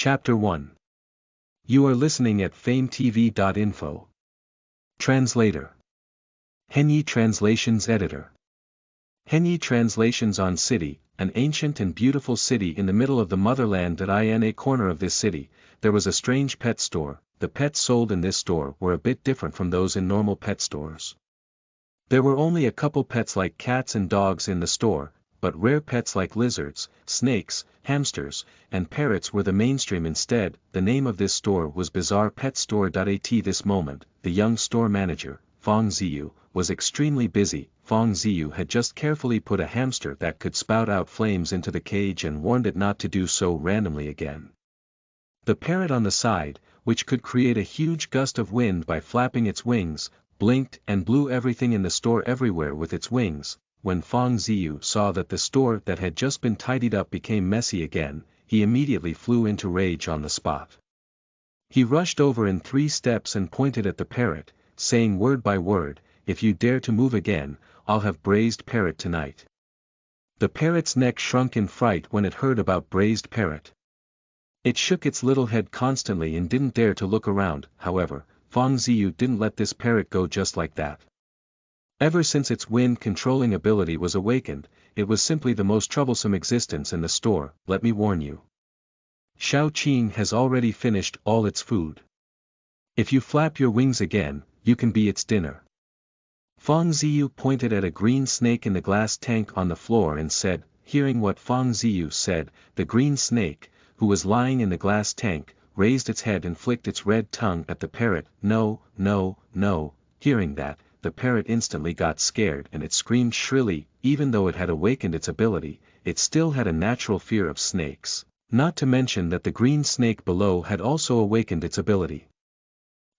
Chapter 1. You are listening at FameTV.info. Translator. Henyi Translations Editor. Henyi Translations on City, an ancient and beautiful city in the middle of the motherland. In a corner of this city, there was a strange pet store. The pets sold in this store were a bit different from those in normal pet stores. There were only a couple pets like cats and dogs in the store, but rare pets like lizards, snakes, hamsters, and parrots were the mainstream instead. The name of this store was Bizarre Pet Store. At this moment, the young store manager, Fong Ziyu, was extremely busy. Fong Ziyu had just carefully put a hamster that could spout out flames into the cage and warned it not to do so randomly again. The parrot on the side, which could create a huge gust of wind by flapping its wings, blinked and blew everything in the store everywhere with its wings. When Fong Ziyu saw that the store that had just been tidied up became messy again, he immediately flew into rage on the spot. He rushed over in 3 steps and pointed at the parrot, saying word by word, "If you dare to move again, I'll have braised parrot tonight." The parrot's neck shrunk in fright when it heard about braised parrot. It shook its little head constantly and didn't dare to look around. However, Fong Ziyu didn't let this parrot go just like that. Ever since its wind-controlling ability was awakened, it was simply the most troublesome existence in the store. Let me warn you. Xiao Qing has already finished all its food. If you flap your wings again, you can be its dinner. Fong Ziyu pointed at a green snake in the glass tank on the floor and said. Hearing what Fong Ziyu said, the green snake, who was lying in the glass tank, raised its head and flicked its red tongue at the parrot. No, no, no. Hearing that, the parrot instantly got scared and it screamed shrilly. Even though it had awakened its ability, it still had a natural fear of snakes, not to mention that the green snake below had also awakened its ability.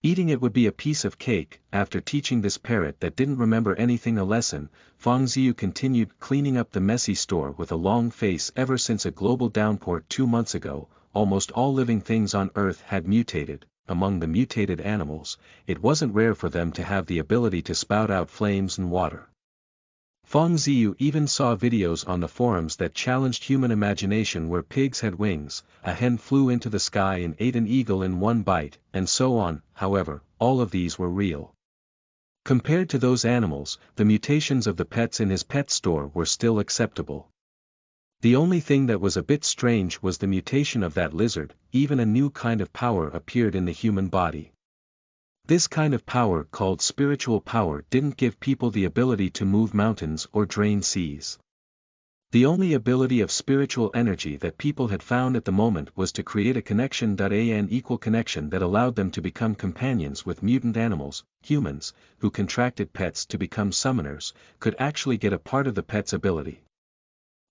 Eating it would be a piece of cake. After teaching this parrot that didn't remember anything a lesson, Fong Ziyu continued cleaning up the messy store with a long face. Ever since a global downpour 2 months ago, almost all living things on Earth had mutated. Among the mutated animals, it wasn't rare for them to have the ability to spout out flames and water. Fong Ziyu even saw videos on the forums that challenged human imagination where pigs had wings, a hen flew into the sky and ate an eagle in one bite, and so on. However, all of these were real. Compared to those animals, the mutations of the pets in his pet store were still acceptable. The only thing that was a bit strange was the mutation of that lizard. Even a new kind of power appeared in the human body. This kind of power, called spiritual power, didn't give people the ability to move mountains or drain seas. The only ability of spiritual energy that people had found at the moment was to create a connection. An equal connection that allowed them to become companions with mutant animals. Humans, who contracted pets to become summoners, could actually get a part of the pet's ability.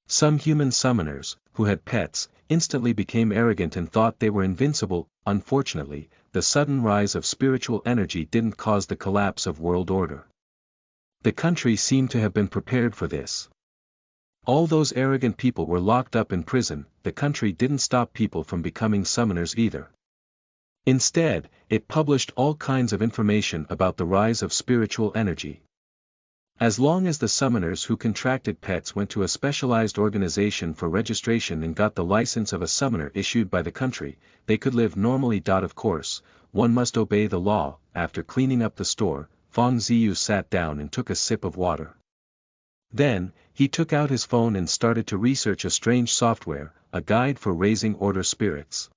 Some human summoners, who had pets, instantly became arrogant and thought they were invincible. Unfortunately, the sudden rise of spiritual energy didn't cause the collapse of world order. The country seemed to have been prepared for this. All those arrogant people were locked up in prison. The country didn't stop people from becoming summoners either. Instead, it published all kinds of information about the rise of spiritual energy. As long as the summoners who contracted pets went to a specialized organization for registration and got the license of a summoner issued by the country, they could live normally. Of course, one must obey the law. After cleaning up the store, Fong Ziyu sat down and took a sip of water. Then, he took out his phone and started to research a strange software, a guide for raising order spirits.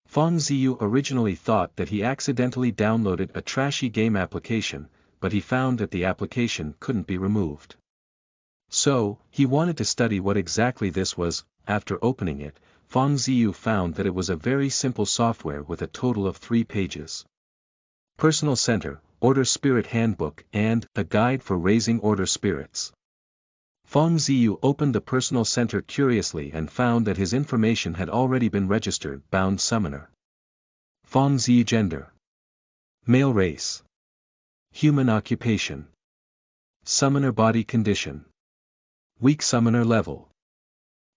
Fong Ziyu originally thought that he accidentally downloaded a trashy game application, but he found that the application couldn't be removed. So, he wanted to study what exactly this was. After opening it, Fong Ziyu found that it was a very simple software with a total of 3 pages. Personal Center, Order Spirit Handbook, and a Guide for Raising Order Spirits. Fong Ziyu opened the Personal Center curiously and found that his information had already been registered. Bound Summoner. Fong Ziyu Gender. Male Race. Human Occupation. Summoner Body Condition. Weak Summoner Level.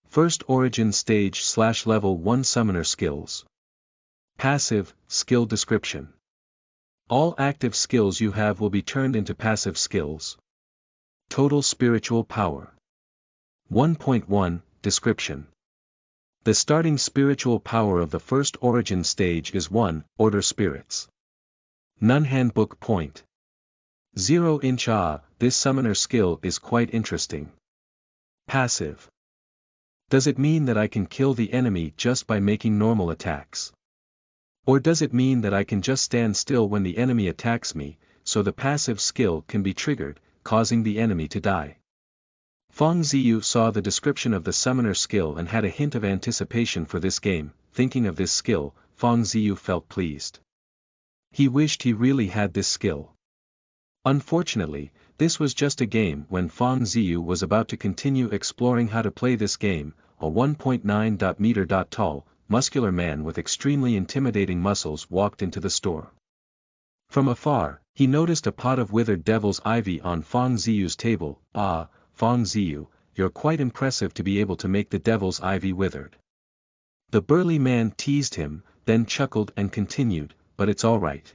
First Origin Stage / Level 1 Summoner Skills. Passive, Skill Description. All active skills you have will be turned into passive skills. Total Spiritual Power. 1.1 Description. The starting spiritual power of the first origin stage is 1, Order Spirits. None Handbook Point 0 inch. This summoner skill is quite interesting. Passive. Does it mean that I can kill the enemy just by making normal attacks? Or does it mean that I can just stand still when the enemy attacks me, so the passive skill can be triggered, causing the enemy to die? Feng Ziyu saw the description of the summoner skill and had a hint of anticipation for this game. Thinking of this skill, Feng Ziyu felt pleased. He wished he really had this skill. Unfortunately, this was just a game. When Feng Ziyu was about to continue exploring how to play this game, a 1.9 meter tall, muscular man with extremely intimidating muscles walked into the store. From afar, he noticed a pot of withered devil's ivy on Feng Ziyu's table. Ah, Feng Ziyu, you're quite impressive to be able to make the devil's ivy withered. The burly man teased him, then chuckled and continued, but it's all right.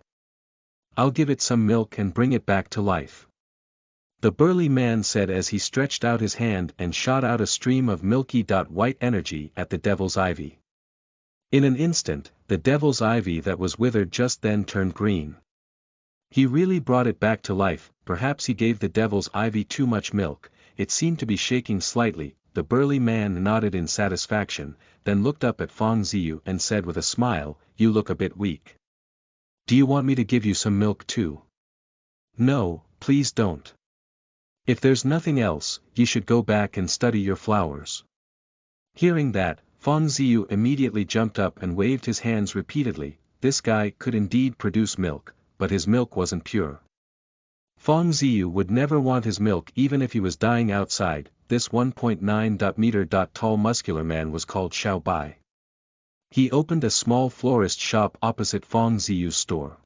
I'll give it some milk and bring it back to life. The burly man said as he stretched out his hand and shot out a stream of milky white energy at the devil's ivy. In an instant, the devil's ivy that was withered just then turned green. He really brought it back to life. Perhaps he gave the devil's ivy too much milk. It seemed to be shaking slightly. The burly man nodded in satisfaction, then looked up at Feng Ziyu and said with a smile, "You look a bit weak. Do you want me to give you some milk too?" "No, please don't. If there's nothing else, you should go back and study your flowers." Hearing that, Feng Ziyu immediately jumped up and waved his hands repeatedly. This guy could indeed produce milk, but his milk wasn't pure. Feng Ziyu would never want his milk even if he was dying outside. This 1.9 meter tall muscular man was called Xiao Bai. He opened a small florist shop opposite Feng Ziyu's store.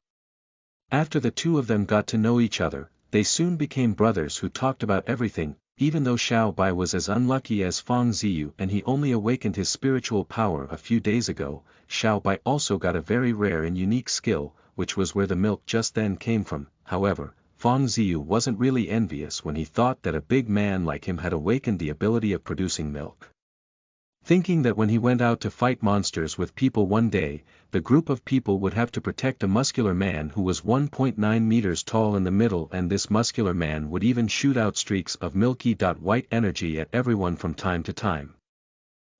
After the two of them got to know each other, they soon became brothers who talked about everything. Even though Xiao Bai was as unlucky as Feng Ziyu and he only awakened his spiritual power a few days ago, Xiao Bai also got a very rare and unique skill, which was where the milk just then came from. However, Feng Ziyu wasn't really envious when he thought that a big man like him had awakened the ability of producing milk. Thinking that when he went out to fight monsters with people one day, the group of people would have to protect a muscular man who was 1.9 meters tall in the middle, and this muscular man would even shoot out streaks of milky white energy at everyone from time to time.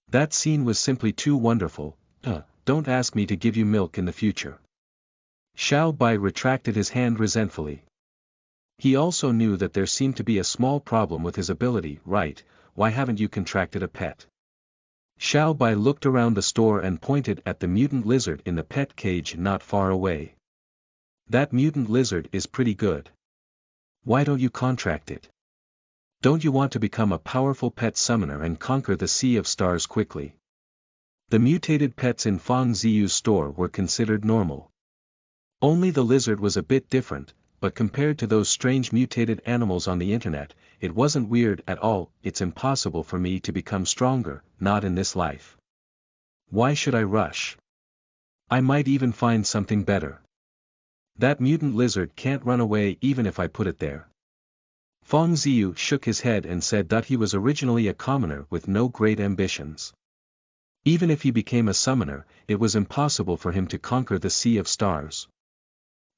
That scene was simply too wonderful. Don't ask me to give you milk in the future. Xiao Bai retracted his hand resentfully. He also knew that there seemed to be a small problem with his ability. Right, why haven't you contracted a pet? Xiao Bai looked around the store and pointed at the mutant lizard in the pet cage not far away. That mutant lizard is pretty good. Why don't you contract it? Don't you want to become a powerful pet summoner and conquer the Sea of Stars quickly? The mutated pets in Feng Ziyu's store were considered normal. Only the lizard was a bit different, but compared to those strange mutated animals on the internet, it wasn't weird at all. It's impossible for me to become stronger, not in this life. Why should I rush? I might even find something better. That mutant lizard can't run away even if I put it there. Feng Ziyu shook his head and said that he was originally a commoner with no great ambitions. Even if he became a summoner, it was impossible for him to conquer the Sea of Stars.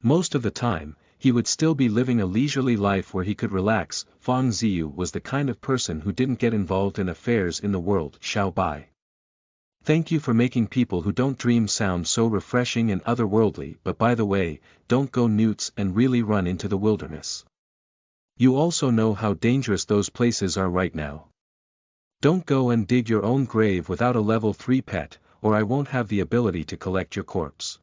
Most of the time, he would still be living a leisurely life where he could relax. Feng Ziyu was the kind of person who didn't get involved in affairs in the world. Xiao Bai. Thank you for making people who don't dream sound so refreshing and otherworldly. But by the way, don't go newts and really run into the wilderness. You also know how dangerous those places are right now. Don't go and dig your own grave without a level 3 pet, or I won't have the ability to collect your corpse.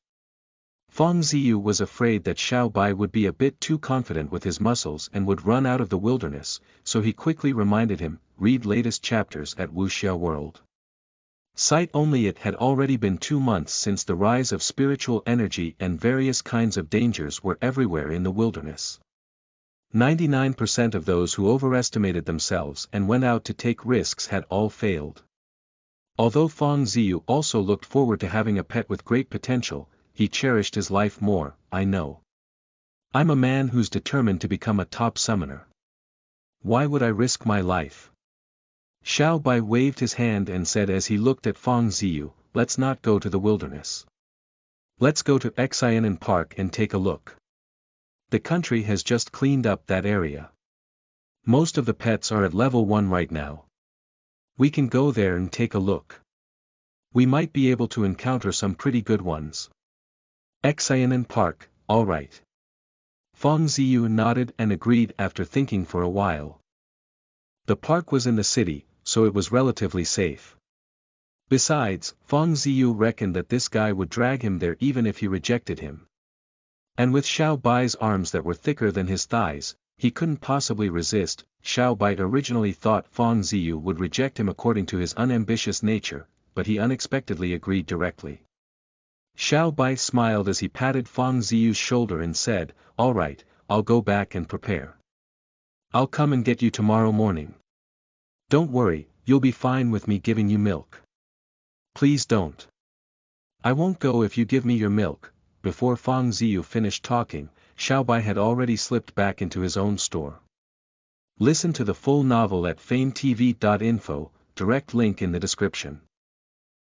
Feng Ziyu was afraid that Xiao Bai would be a bit too confident with his muscles and would run out of the wilderness, so he quickly reminded him, read latest chapters at Wuxia World. Site only. It had already been 2 months since the rise of spiritual energy, and various kinds of dangers were everywhere in the wilderness. 99% of those who overestimated themselves and went out to take risks had all failed. Although Feng Ziyu also looked forward to having a pet with great potential, he cherished his life more. I know. I'm a man who's determined to become a top summoner. Why would I risk my life? Xiao Bai waved his hand and said as he looked at Feng Ziyu, let's not go to the wilderness. Let's go to Xianan Park and take a look. The country has just cleaned up that area. Most of the pets are at level 1 right now. We can go there and take a look. We might be able to encounter some pretty good ones. Xianan Park, alright. Feng Ziyu nodded and agreed after thinking for a while. The park was in the city, so it was relatively safe. Besides, Feng Ziyu reckoned that this guy would drag him there even if he rejected him. And with Xiao Bai's arms that were thicker than his thighs, he couldn't possibly resist. Xiao Bai originally thought Feng Ziyu would reject him according to his unambitious nature, but he unexpectedly agreed directly. Xiao Bai smiled as he patted Feng Ziyu's shoulder and said, alright, I'll go back and prepare. I'll come and get you tomorrow morning. Don't worry, you'll be fine with me giving you milk. Please don't. I won't go if you give me your milk. Before Feng Ziyu finished talking, Xiao Bai had already slipped back into his own store. Listen to the full novel at FameTV.info, direct link in the description.